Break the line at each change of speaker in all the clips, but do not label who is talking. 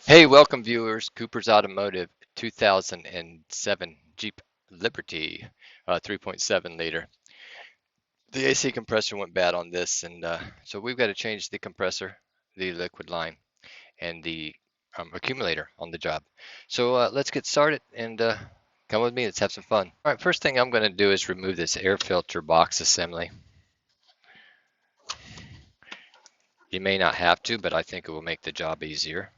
Hey, welcome viewers. Cooper's Automotive 2007 Jeep Liberty 3.7 liter. The AC compressor went bad on this, and so we've got to change the compressor, the liquid line, and the accumulator on the job. So let's get started and come with me. Let's have some fun. All right, first thing I'm going to do is remove this air filter box assembly. You may not have to, but I think it will make the job easier.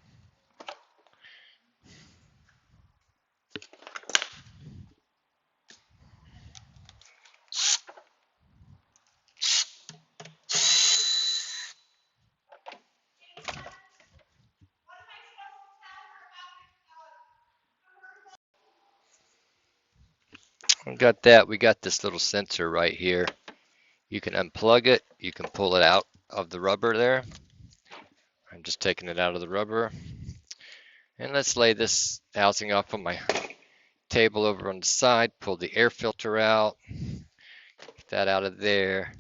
We got that. We got this little sensor right here. You can unplug it. You can pull it out of the rubber there. I'm just taking it out of the rubber. And let's lay this housing off on my table over on the side. Pull the air filter out. Get that out of there.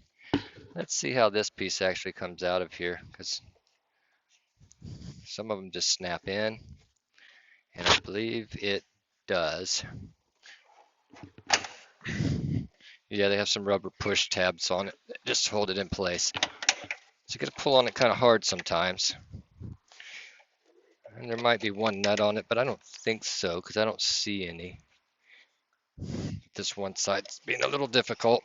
Let's see how this piece actually comes out of here, because some of them just snap in, and I believe it does. Yeah, they have some rubber push tabs on it that just hold it in place. So you got to pull on it kind of hard sometimes. And there might be one nut on it, but I don't think so, because I don't see any. This one side's being a little difficult.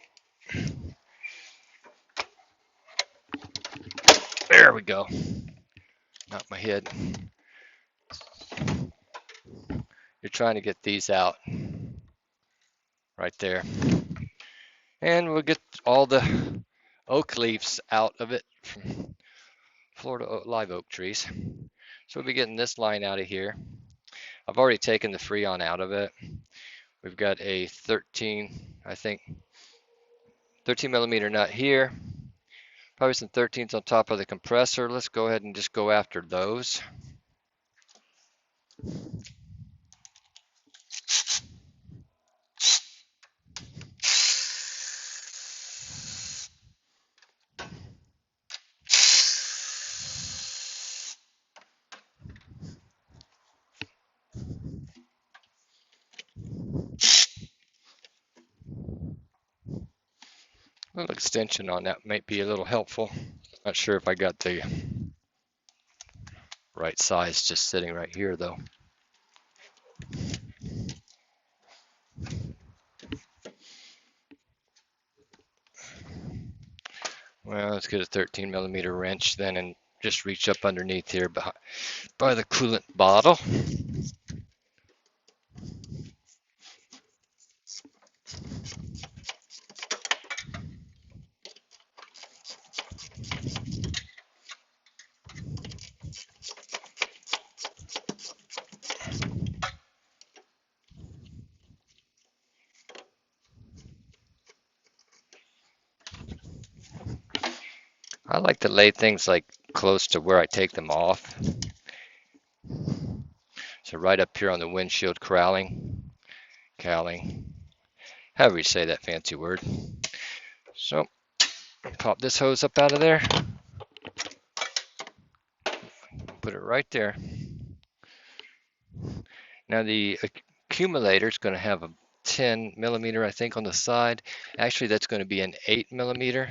There we go. Not my head. You're trying to get these out right there. And we'll get all the oak leaves out of it from Florida live oak trees. So we'll be getting this line out of here. I've already taken the Freon out of it. We've got a 13, I think, 13 millimeter nut here. Probably some 13s on top of the compressor. Let's go ahead and just go after those. A little extension on that might be a little helpful. Not sure if I got the right size just sitting right here though. Well, let's get a 13 millimeter wrench then and just reach up underneath here by the coolant bottle. I like to lay things like close to where I take them off. So right up here on the windshield cowling, however you say that fancy word. So pop this hose up out of there, put it right there. Now the accumulator is going to have a 10 millimeter, I think, on the side. Actually, that's going to be an 8 millimeter.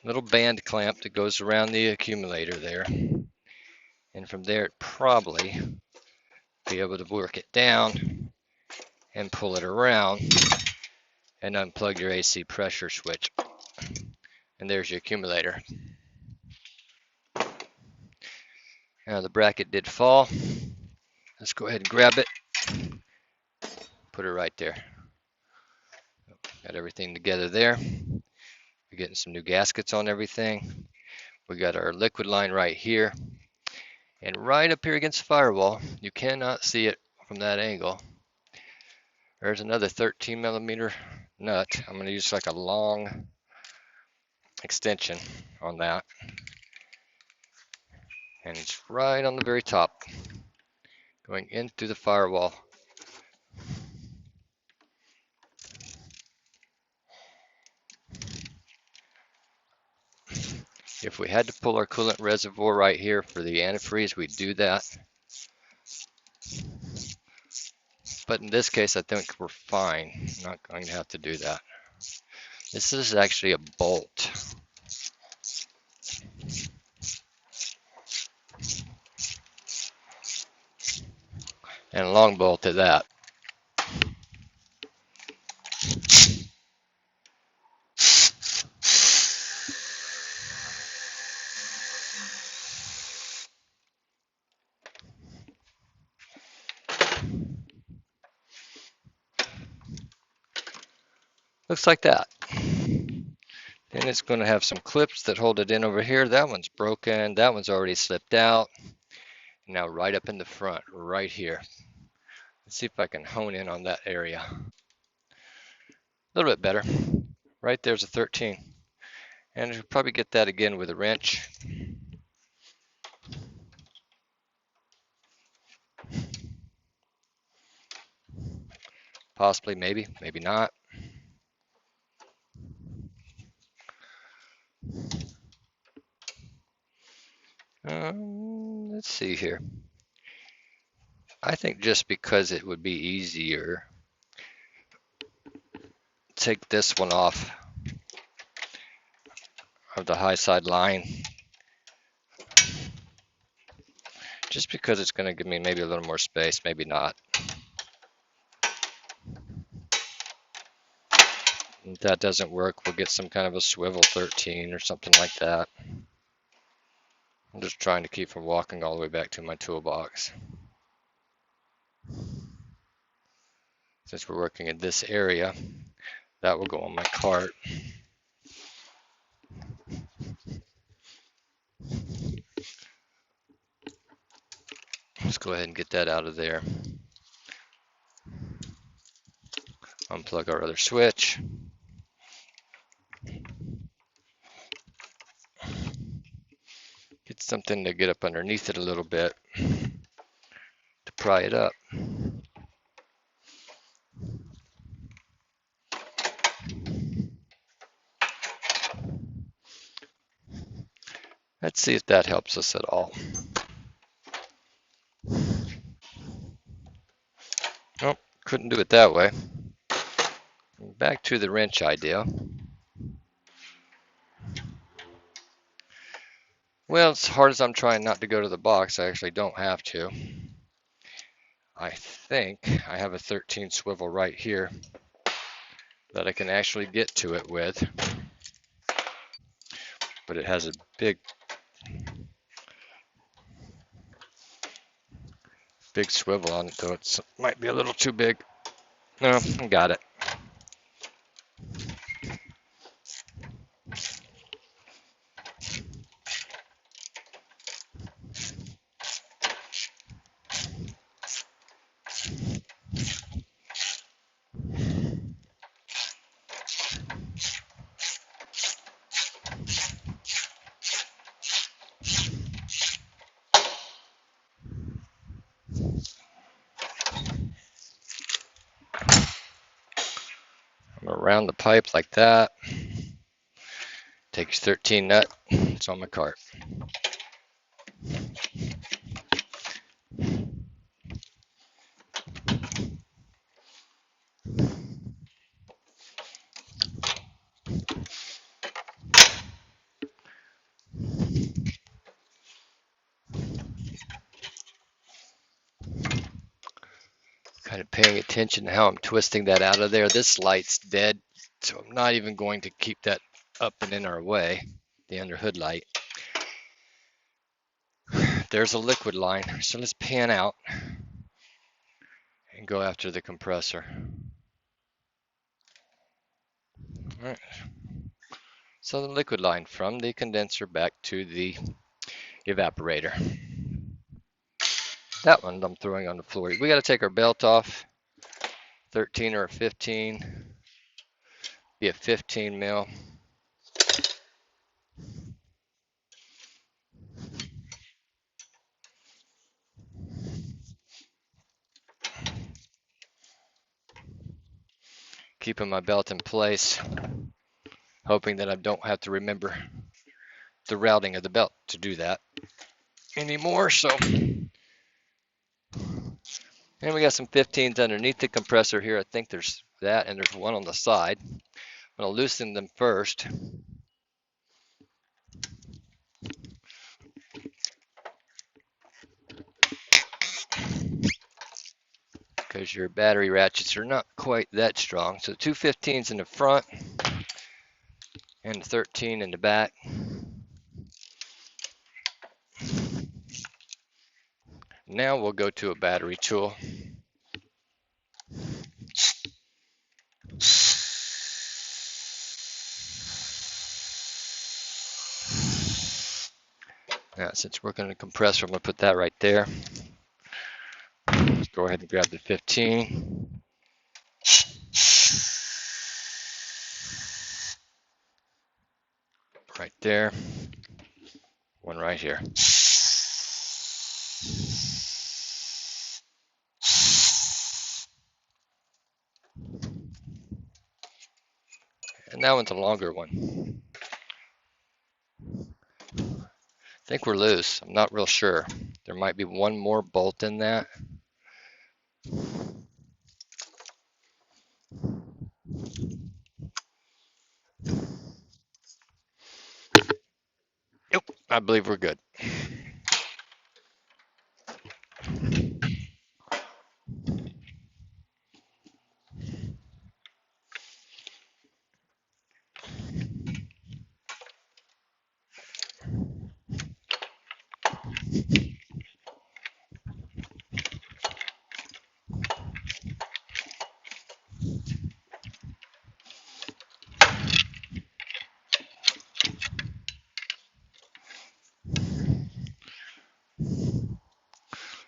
Little band clamp that goes around the accumulator there. And from there, it probably be able to work it down and pull it around and unplug your AC pressure switch. And there's your accumulator. Now the bracket did fall. Let's go ahead and grab it. Put it right there. Got everything together there. We're getting some new gaskets on everything. We got our liquid line right here. And right up here against the firewall, you cannot see it from that angle. There's another 13mm nut. I'm going to use like a long extension on that. And it's right on the very top, going in through the firewall. If we had to pull our coolant reservoir right here for the antifreeze, we'd do that. But in this case, I think we're fine. I'm not going to have to do that. This is actually a bolt. And a long bolt at that. Looks like that. Then it's going to have some clips that hold it in over here. That one's broken. That one's already slipped out. Now right up in the front, right here. Let's see if I can hone in on that area. A little bit better. Right there's a 13. And you'll probably get that again with a wrench. Possibly, maybe, maybe not. Let's see here. I think just because it would be easier, take this one off of the high side line. Just because it's going to give me maybe a little more space, maybe not. If that doesn't work, we'll get some kind of a swivel 13 or something like that. I'm just trying to keep from walking all the way back to my toolbox. Since we're working in this area, that will go on my cart. Let's go ahead and get that out of there. Unplug our other switch. Get something to get up underneath it a little bit to pry it up. Let's see if that helps us at all. Nope, couldn't do it that way. Back to the wrench idea. Well, as hard as I'm trying not to go to the box, I actually don't have to. I think I have a 13 swivel right here that I can actually get to it with. But it has a big swivel on it, though it might be a little too big. No, I got it. Around the pipe like that. Takes 13 nut. It's on my cart. Kind of paying attention to how I'm twisting that out of there. This light's dead, so I'm not even going to keep that up and in our way, the under hood light. There's a liquid line, so let's pan out and go after the compressor. All right. So the liquid line from the condenser back to the evaporator. That one I'm throwing on the floor. We got to take our belt off 13 or a 15, be a 15 mil. Keeping my belt in place, hoping that I don't have to remember the routing of the belt to do that anymore. So, and we got some 15s underneath the compressor here. I think there's that, and there's one on the side. I'm going to loosen them first. Because your battery ratchets are not quite that strong. So 2 15s in the front and 13 in the back. Now we'll go to a battery tool. Now, since we're going to compressor, I'm going to put that right there. Let's go ahead and grab the 15. Right there. One right here. And that one's a longer one. I think we're loose. I'm not real sure. There might be one more bolt in that. Yep, I believe we're good.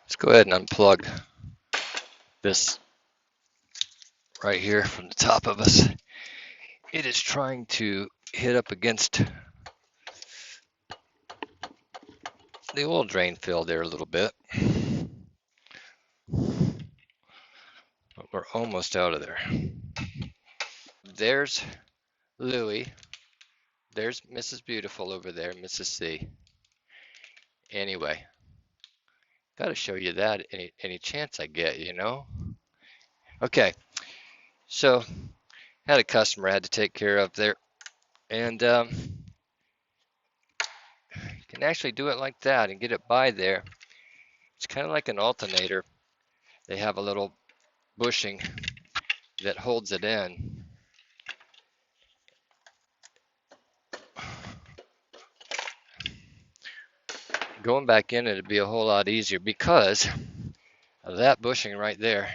Let's go ahead and unplug this right here from the top of us. It is trying to hit up against the oil drain fill there a little bit. But we're almost out of there. There's Louie. There's Mrs. Beautiful over there, Mrs. C. Anyway, got to show you that any chance I get, you know? Okay, so had a customer I had to take care of there, and can actually do it like that and get it by there. It's kind of like an alternator. They have a little bushing that holds it in. Going back in it'd be a whole lot easier because that bushing right there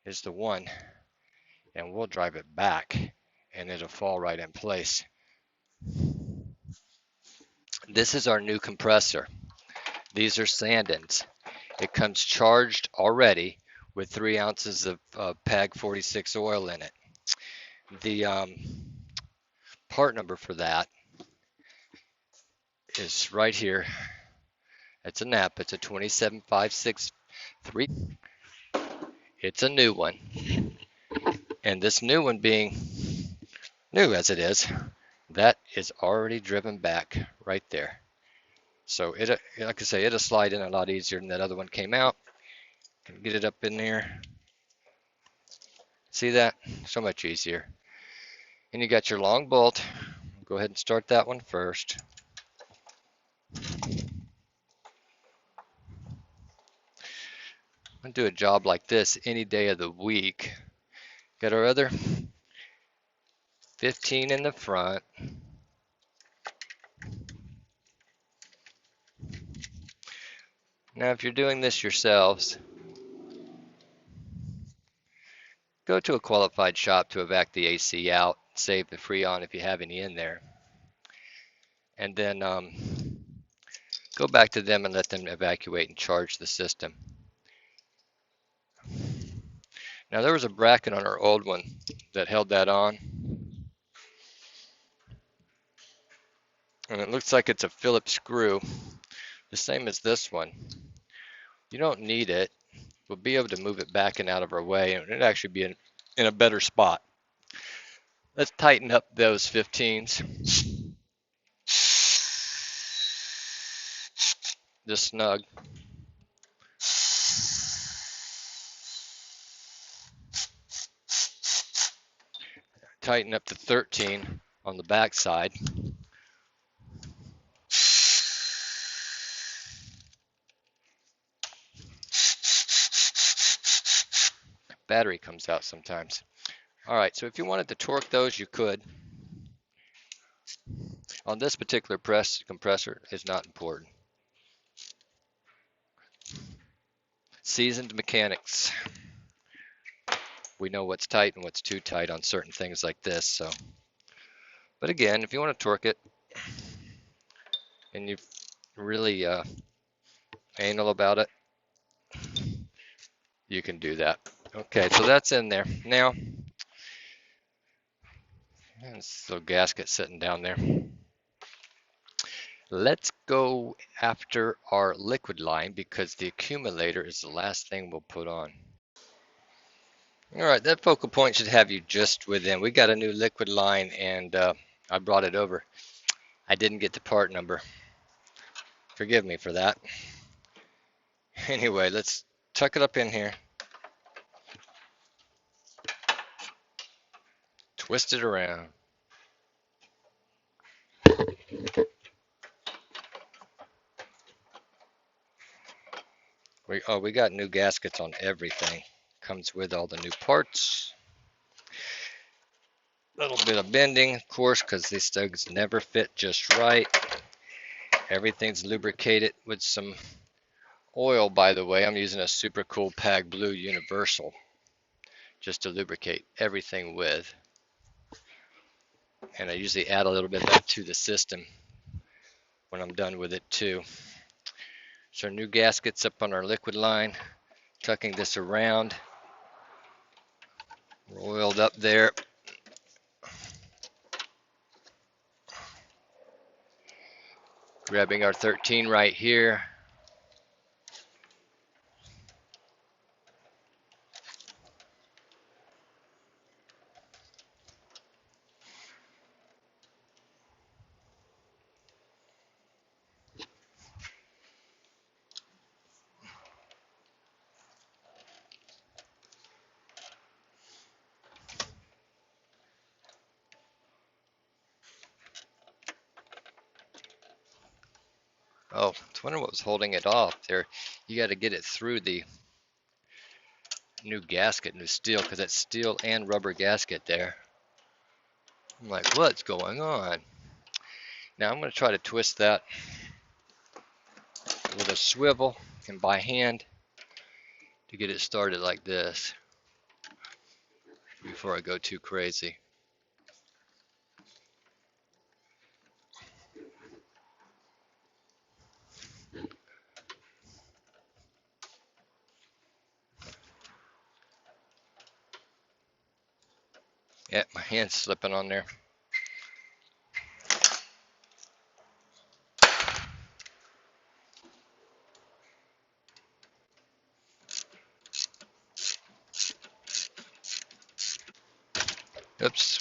is the one, and we'll drive it back and it'll fall right in place. This is our new compressor. These are Sandins. It comes charged already with 3 ounces of PAG 46 oil in it. The part number for that is right here. It's a NAP. It's a 27563. It's a new one. And this new one being new as it is, that is already driven back right there. So it, like I say, it'll slide in a lot easier than that other one came out. Can get it up in there. See that? So much easier. And you got your long bolt. Go ahead and start that one first. I'm gonna do a job like this any day of the week. Got our other 15 in the front. Now, if you're doing this yourselves, go to a qualified shop to evac the AC out, save the Freon if you have any in there, and then go back to them and let them evacuate and charge the system. Now there was a bracket on our old one that held that on, and it looks like it's a Phillips screw, the same as this one. You don't need it. We'll be able to move it back and out of our way, and it'll actually be in a better spot. Let's tighten up those 15s. Just snug. Tighten up to 13 on the back side. Battery comes out sometimes. All right, so if you wanted to torque those, you could. On this particular press, compressor is not important. Seasoned mechanics. We know what's tight and what's too tight on certain things like this. So, but again, if you want to torque it and you really anal about it, you can do that. Okay, so that's in there. Now, this little gasket sitting down there. Let's go after our liquid line because the accumulator is the last thing we'll put on. All right, that focal point should have you just within. We got a new liquid line and I brought it over. I didn't get the part number. Forgive me for that. Anyway, let's tuck it up in here. Twist it around. We got new gaskets on everything. Comes with all the new parts. A little bit of bending, of course, because these studs never fit just right. Everything's lubricated with some oil, by the way. I'm using a super cool Pag Blue Universal just to lubricate everything with. And I usually add a little bit of that to the system when I'm done with it too. So new gaskets up on our liquid line. Tucking this around. We're oiled up there. Grabbing our 13 right here. Oh, I was wondering what was holding it off there. You got to get it through the new gasket, new steel, because it's steel and rubber gasket there. I'm like, what's going on? Now I'm going to try to twist that with a swivel and by hand to get it started like this before I go too crazy. Yeah, my hand's slipping on there. Oops.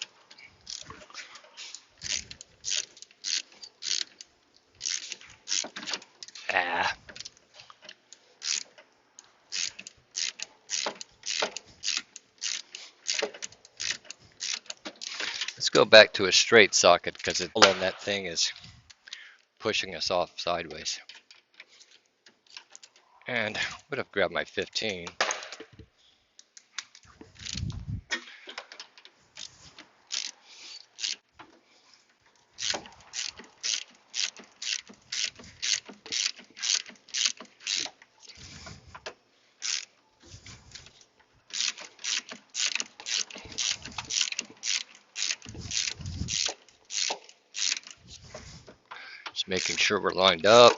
Ah. Let's go back to a straight socket because the hole in that thing is pushing us off sideways. And would have grabbed my 15. Just making sure we're lined up.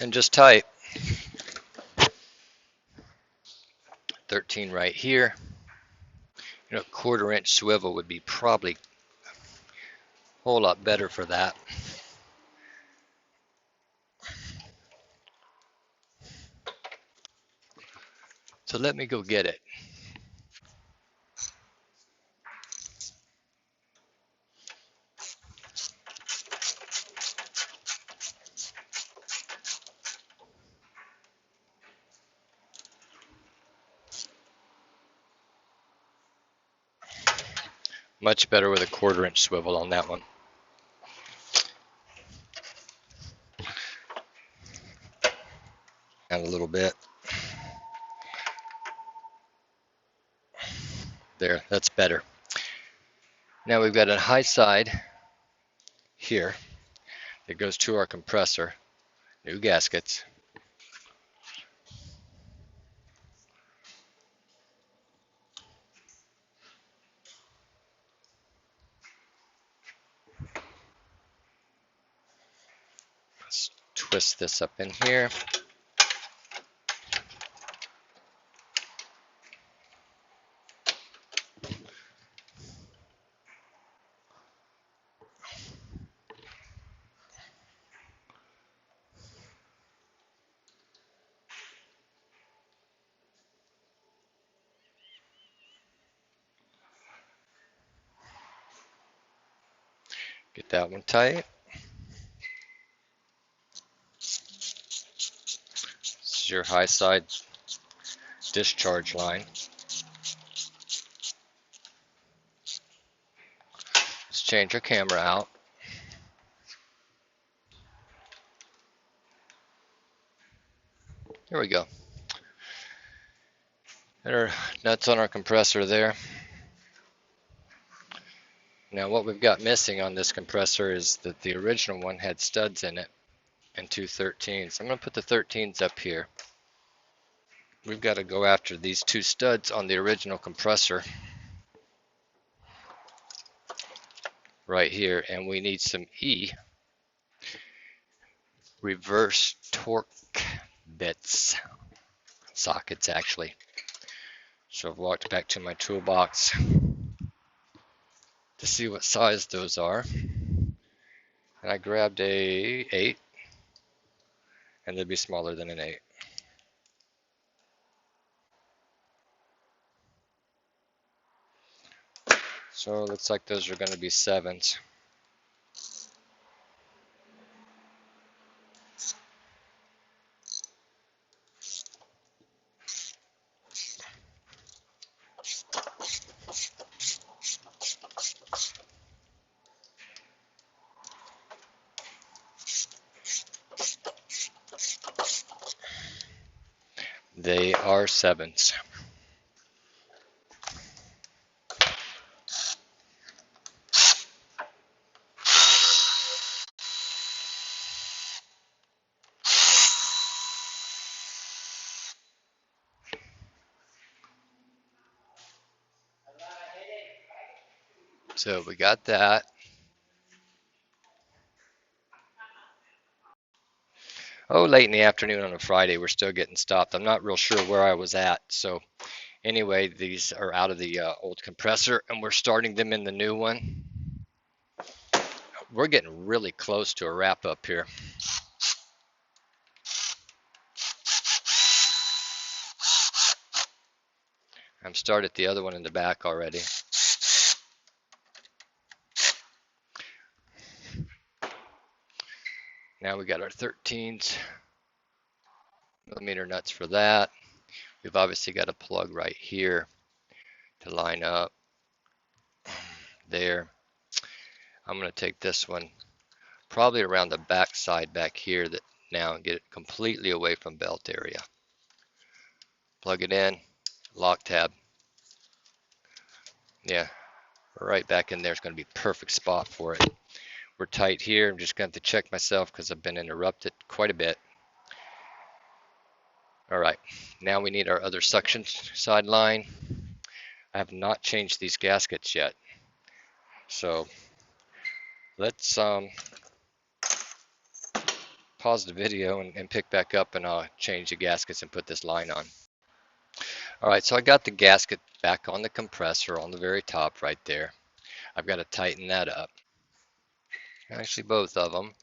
and just tight. 13 right here. You know, 1/4 inch swivel would be probably a whole lot better for that. So let me go get it. Much better with a 1/4 inch swivel on that one. And a little bit. There, that's better. Now we've got a high side here that goes to our compressor. New gaskets. Let's twist this up in here. Get that one tight. This is your high side discharge line. Let's change our camera out. Here we go. There are nuts on our compressor there. Now what we've got missing on this compressor is that the original one had studs in it and 2 13s. I'm going to put the 13s up here. We've got to go after these 2 studs on the original compressor right here, and we need some E reverse torque bits, sockets actually. So I've walked back to my toolbox to see what size those are, and I grabbed a 8, and they'd be smaller than an 8. So it looks like those are going to be 7s. They are 7s. So we got that. Oh, late in the afternoon on a Friday, we're still getting stopped. I'm not real sure where I was at. So anyway, these are out of the old compressor, and we're starting them in the new one. We're getting really close to a wrap up here. I'm started the other one in the back already. Now we got our 13s millimeter nuts for that. We've obviously got a plug right here to line up there. I'm going to take this one probably around the back side back here that now and get it completely away from belt area. Plug it in, lock tab. Yeah, right back in there is going to be perfect spot for it. We're tight here. I'm just going to have to check myself because I've been interrupted quite a bit. All right, now we need our other suction side line. I have not changed these gaskets yet. So let's pause the video and pick back up, and I'll change the gaskets and put this line on. All right, so I got the gasket back on the compressor on the very top right there. I've got to tighten that up. Actually, both of them.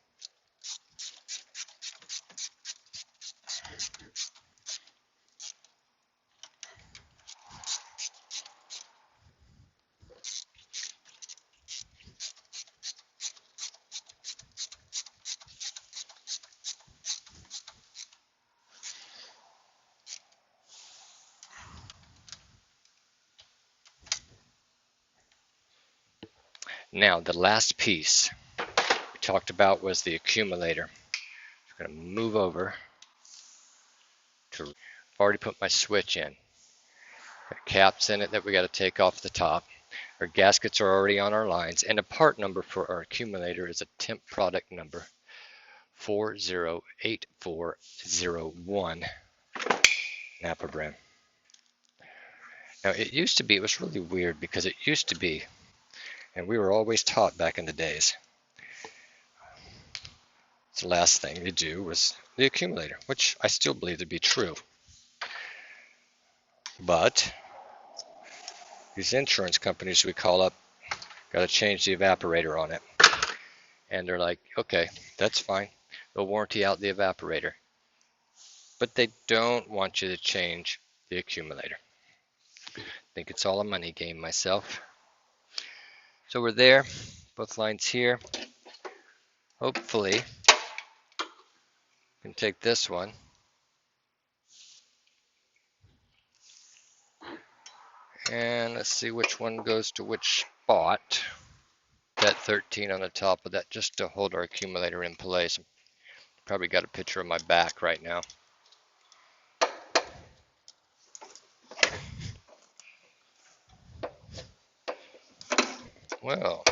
Now, the last piece we talked about was the accumulator. I'm going to move over to, I've already put my switch in. Got caps in it that we got to take off the top. Our gaskets are already on our lines, and the part number for our accumulator is a temp product number 408401 Napa brand. Now, it used to be, it was really weird because it used to be, and we were always taught back in the days, the last thing you do was the accumulator, which I still believe to be true. But these insurance companies we call up got to change the evaporator on it. And they're like, okay, that's fine. They'll warranty out the evaporator. But they don't want you to change the accumulator. I think it's all a money game myself. So we're there, both lines here. Hopefully, we can take this one. And let's see which one goes to which spot. That 13 on the top of that, just to hold our accumulator in place. Probably got a picture of my back right now. Well,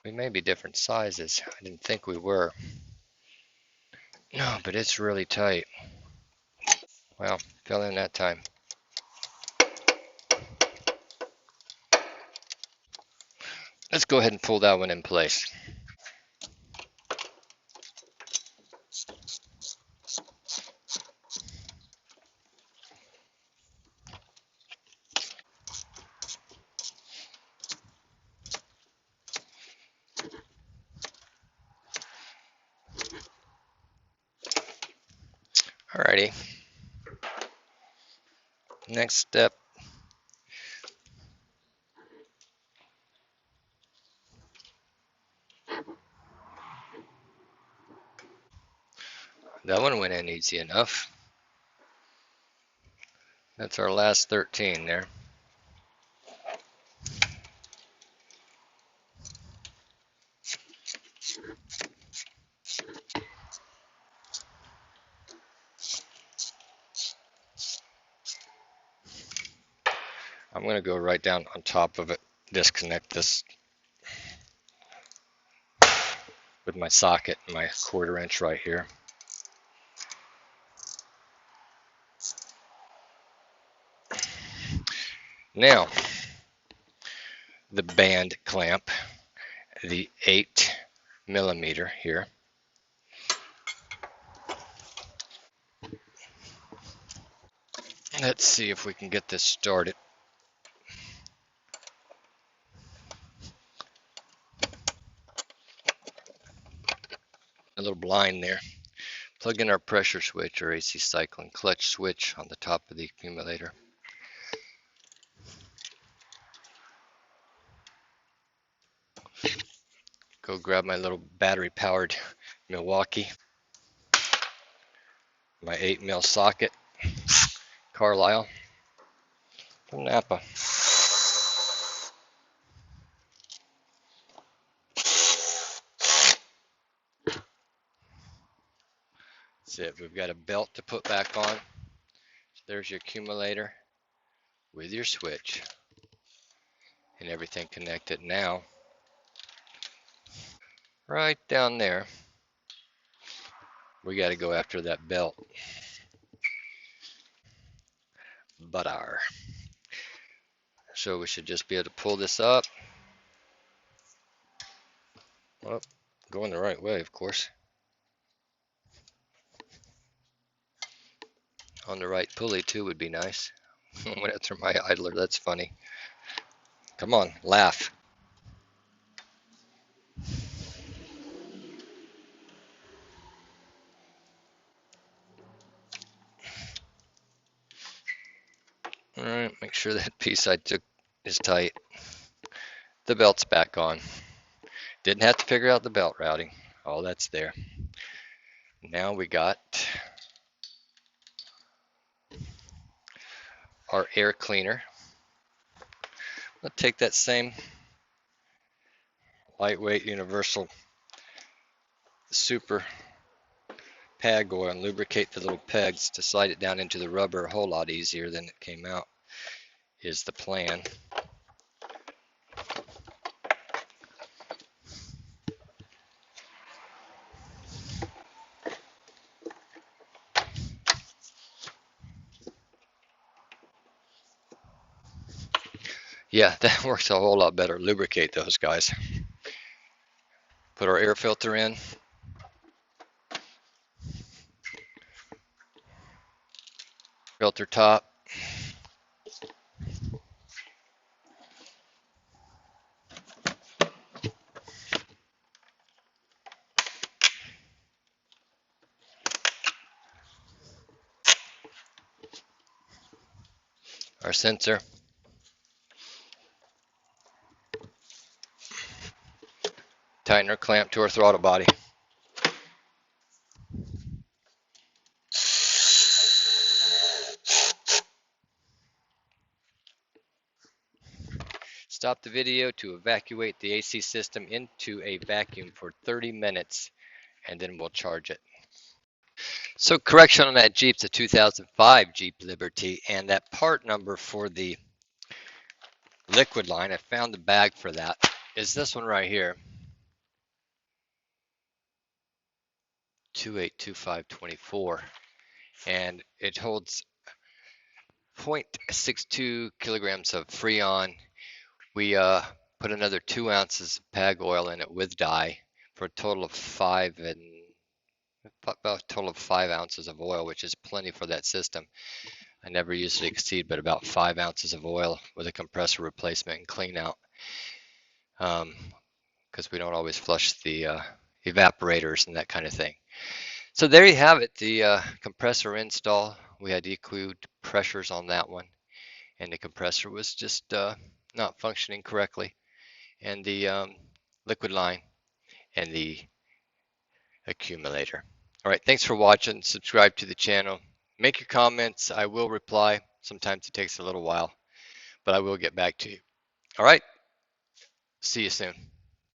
we may be different sizes. I didn't think we were. No, but it's really tight. Well, fell in that time. Let's go ahead and pull that one in place. Alrighty. Next step. That one went in easy enough. That's our last 13 there. I'm going to go right down on top of it, disconnect this with my socket, my 1/4 inch right here. Now, the band clamp, the 8mm here. Let's see if we can get this started. A little blind there. Plug in our pressure switch or AC cycling clutch switch on the top of the accumulator. Go grab my little battery powered Milwaukee, my 8mm socket, Carlisle from Napa. That's it. We've got a belt to put back on. So there's your accumulator with your switch and everything connected. Now, right down there, we got to go after that belt. So we should just be able to pull this up. Oh, Going the right way, of course. On the right pulley too would be nice. Went after my idler, that's funny. Come on, laugh. All right, make sure that piece I took is tight. The belt's back on. Didn't have to figure out the belt routing. All that's there. Now we got our air cleaner. Let's take that same lightweight universal super peg oil and lubricate the little pegs to slide it down into the rubber a whole lot easier than it came out is the plan. Yeah, that works a whole lot better. Lubricate those guys. Put our air filter in. Filter top. Our sensor. Tighten our clamp to our throttle body. Stop the video to evacuate the AC system into a vacuum for 30 minutes and then we'll charge it. So correction on that Jeep's a 2005 Jeep Liberty, and that part number for the liquid line, I found the bag for that, is this one right here. 282524, and it holds 0.62 kilograms of Freon. We put another 2 ounces of PAG oil in it with dye for a total of 5 ounces of oil, which is plenty for that system. I never usually exceed but about 5 ounces of oil with a compressor replacement and clean out, because we don't always flush the evaporators and that kind of thing. So there you have it, the compressor install. We had EQ'd pressures on that one, and the compressor was just not functioning correctly, and the liquid line and the accumulator. All right, thanks for watching. Subscribe to the channel. Make your comments. I will reply. Sometimes it takes a little while, but I will get back to you. All right, see you soon.